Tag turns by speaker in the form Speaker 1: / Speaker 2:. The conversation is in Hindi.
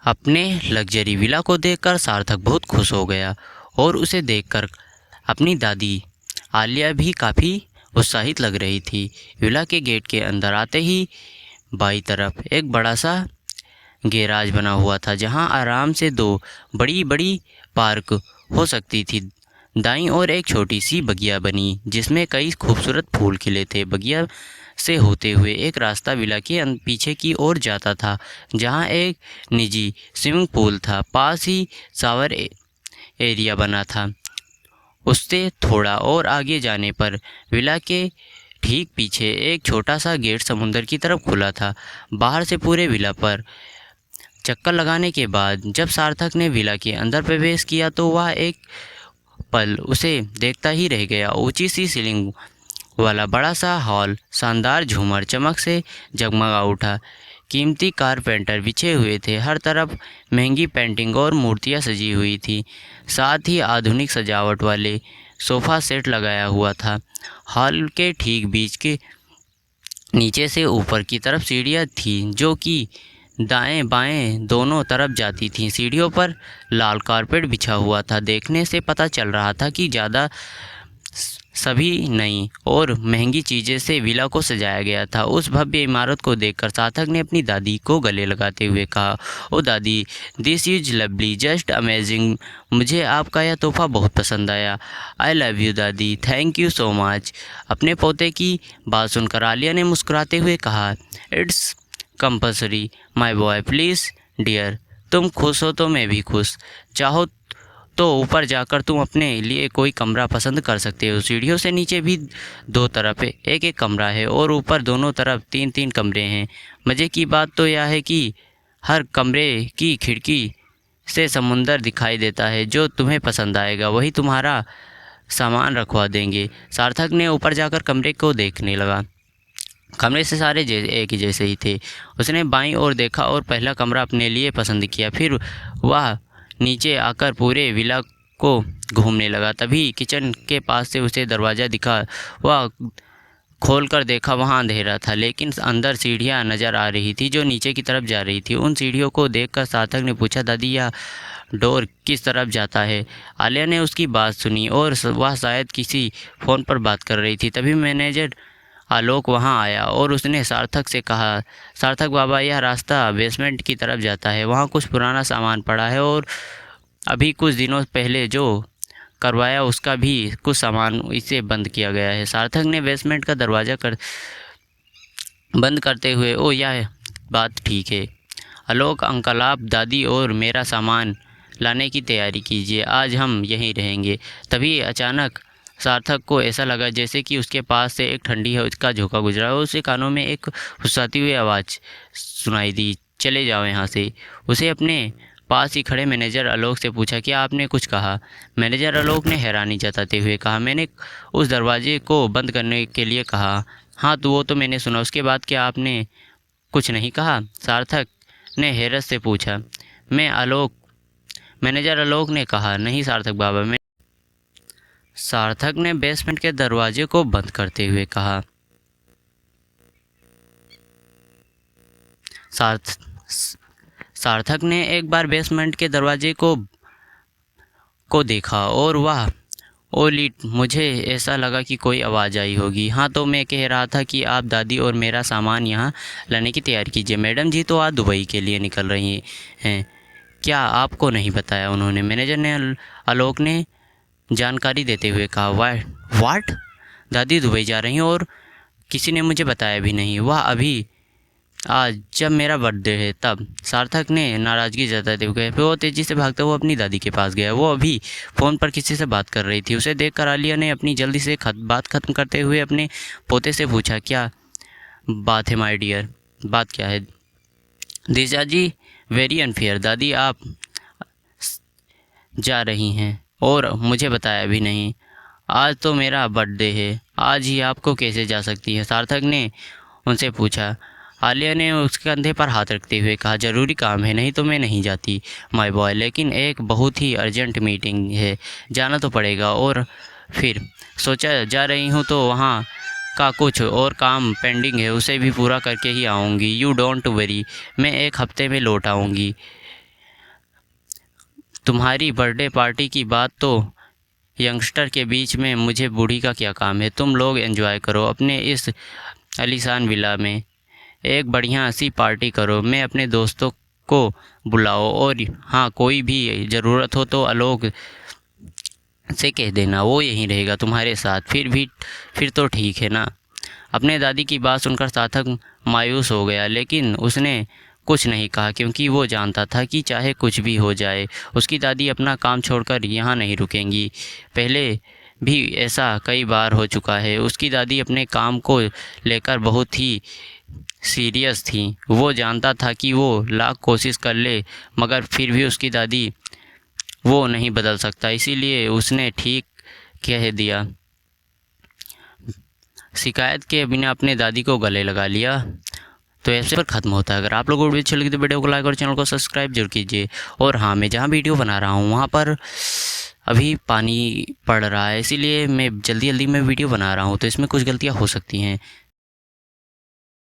Speaker 1: अपने लग्जरी विला को देखकर सार्थक बहुत खुश हो गया और उसे देखकर अपनी दादी आलिया भी काफ़ी उत्साहित लग रही थी। विला के गेट के अंदर आते ही बाईं तरफ एक बड़ा सा गैराज बना हुआ था, जहां आराम से दो बड़ी बड़ी पार्क हो सकती थी। दाईं ओर एक छोटी सी बगिया बनी जिसमें कई खूबसूरत फूल खिले थे। बगिया से होते हुए एक रास्ता विला के पीछे की ओर जाता था, जहां एक निजी स्विमिंग पूल था। पास ही शावर एरिया बना था। उससे थोड़ा और आगे जाने पर विला के ठीक पीछे एक छोटा सा गेट समुंदर की तरफ खुला था। बाहर से पूरे विला पर चक्कर लगाने के बाद जब सार्थक ने विला के अंदर प्रवेश किया तो वह एक पल उसे देखता ही रह गया। ऊंची सी सीलिंग वाला बड़ा सा हॉल शानदार झूमर चमक से जगमगा उठा। कीमती कारपेंटर बिछे हुए थे। हर तरफ महंगी पेंटिंग और मूर्तियां सजी हुई थी। साथ ही आधुनिक सजावट वाले सोफ़ा सेट लगाया हुआ था। हॉल के ठीक बीच के नीचे से ऊपर की तरफ सीढ़ियां थीं, जो कि दाएं बाएं दोनों तरफ जाती थीं। सीढ़ियों पर लाल कारपेट बिछा हुआ था। देखने से पता चल रहा था कि ज़्यादा सभी नई और महंगी चीज़ें से विला को सजाया गया था। उस भव्य इमारत को देखकर सार्थक ने अपनी दादी को गले लगाते हुए कहा, ओ दादी, this is lovely, just amazing. मुझे आपका यह तोहफा बहुत पसंद आया। आई लव यू दादी, थैंक यू सो मच। अपने पोते की बात सुनकर आलिया ने मुस्कुराते हुए कहा, it's compulsory my boy, please dear. तुम खुश हो तो मैं भी खुश। चाहो तो ऊपर जाकर तुम अपने लिए कोई कमरा पसंद कर सकते हो। सीढ़ियों से नीचे भी दो तरफ एक एक कमरा है और ऊपर दोनों तरफ तीन तीन कमरे हैं। मज़े की बात तो यह है कि हर कमरे की खिड़की से समुंदर दिखाई देता है। जो तुम्हें पसंद आएगा वही तुम्हारा सामान रखवा देंगे। सार्थक ने ऊपर जाकर कमरे को देखने लगा। कमरे से सारे एक ही जैसे ही थे। उसने बाईं ओर देखा और पहला कमरा अपने लिए पसंद किया। फिर वह नीचे आकर पूरे विला को घूमने लगा। तभी किचन के पास से उसे दरवाज़ा दिखा। वह खोलकर देखा, वहाँ अंधेरा था, लेकिन अंदर सीढ़ियाँ नज़र आ रही थी जो नीचे की तरफ जा रही थी। उन सीढ़ियों को देखकर सार्थक ने पूछा, दादी, यह डोर किस तरफ जाता है? आलिया ने उसकी बात सुनी और वह शायद किसी फ़ोन पर बात कर रही थी। तभी मैनेजर आलोक वहां आया और उसने सार्थक से कहा, सार्थक बाबा, यह रास्ता बेसमेंट की तरफ जाता है। वहाँ कुछ पुराना सामान पड़ा है और अभी कुछ दिनों पहले जो करवाया उसका भी कुछ सामान इसे बंद किया गया है। सार्थक ने बेसमेंट का दरवाज़ा बंद करते हुए, ओ यह बात ठीक है आलोक अंकल, आप दादी और मेरा सामान लाने की तैयारी कीजिए, आज हम यहीं रहेंगे। तभी अचानक सार्थक को ऐसा लगा जैसे कि उसके पास से एक ठंडी हवा का झोंका गुजरा और उसके कानों में एक फुसलाती हुई आवाज़ सुनाई दी, चले जाओ यहाँ से। उसे अपने पास ही खड़े मैनेजर आलोक से पूछा, क्या आपने कुछ कहा? मैनेजर आलोक ने हैरानी जताते हुए कहा, मैंने उस दरवाजे को बंद करने के लिए कहा। हाँ, तो वो तो मैंने सुना, उसके बाद क्या आपने कुछ नहीं कहा? सार्थक ने हैरत से पूछा। मैनेजर आलोक ने कहा, नहीं सार्थक बाबा, मैं। सार्थक ने बेसमेंट के दरवाजे को बंद करते हुए कहा। सार्थक ने एक बार बेसमेंट के दरवाजे को देखा और वह ओलिट, मुझे ऐसा लगा कि कोई आवाज़ आई होगी। हाँ, तो मैं कह रहा था कि आप दादी और मेरा सामान यहाँ लाने की तैयारी कीजिए। मैडम जी तो आज दुबई के लिए निकल रही हैं, क्या आपको नहीं बताया उन्होंने? मैनेजर ने आलोक ने जानकारी देते हुए कहा। वाट? दादी दुबई जा रही हैं और किसी ने मुझे बताया भी नहीं? वह अभी आज जब मेरा बर्थडे है तब? सार्थक ने नाराज़गी जताते हुए कहा। फिर वो तेज़ी से भागता हुआ अपनी दादी के पास गया। वो अभी फ़ोन पर किसी से बात कर रही थी। उसे देखकर आलिया ने अपनी जल्दी से बात ख़त्म करते हुए अपने पोते से पूछा, क्या बात है माय डियर? बात क्या है? दिशा जी, वेरी अनफेयर। दादी आप जा रही हैं और मुझे बताया भी नहीं। आज तो मेरा बर्थडे है, आज ही आपको कैसे जा सकती है? सार्थक ने उनसे पूछा। आलिया ने उसके कंधे पर हाथ रखते हुए कहा, ज़रूरी काम है, नहीं तो मैं नहीं जाती माय बॉय, लेकिन एक बहुत ही अर्जेंट मीटिंग है, जाना तो पड़ेगा। और फिर सोचा जा रही हूँ तो वहाँ का कुछ और काम पेंडिंग है, उसे भी पूरा करके ही आऊँगी। यू डोंट वरी, मैं एक हफ्ते में लौट आऊँगी। तुम्हारी बर्थडे पार्टी की बात तो यंगस्टर के बीच में मुझे बूढ़ी का क्या काम है। तुम लोग एंजॉय करो अपने इस आलीशान विला में, एक बढ़िया सी पार्टी करो। मैं अपने दोस्तों को बुलाओ और हाँ, कोई भी ज़रूरत हो तो आलोक से कह देना, वो यहीं रहेगा तुम्हारे साथ। फिर तो ठीक है ना। अपने दादी की बात सुनकर सार्थक मायूस हो गया, लेकिन उसने कुछ नहीं कहा क्योंकि वो जानता था कि चाहे कुछ भी हो जाए उसकी दादी अपना काम छोड़कर यहाँ नहीं रुकेंगी। पहले भी ऐसा कई बार हो चुका है। उसकी दादी अपने काम को लेकर बहुत ही सीरियस थी। वो जानता था कि वो लाख कोशिश कर ले मगर फिर भी उसकी दादी वो नहीं बदल सकता, इसीलिए उसने ठीक कह दिया। शिकायत के बिना अपने दादी को गले लगा लिया। तो ऐसे पर ख़त्म होता है। अगर आप लोगों को वीडियो अच्छी लगी तो वीडियो को लाइक और चैनल को सब्सक्राइब जरूर कीजिए। और हाँ, मैं जहाँ वीडियो बना रहा हूँ वहाँ पर अभी पानी पड़ रहा है, इसीलिए मैं जल्दी में वीडियो बना रहा हूँ, तो इसमें कुछ गलतियाँ हो सकती हैं।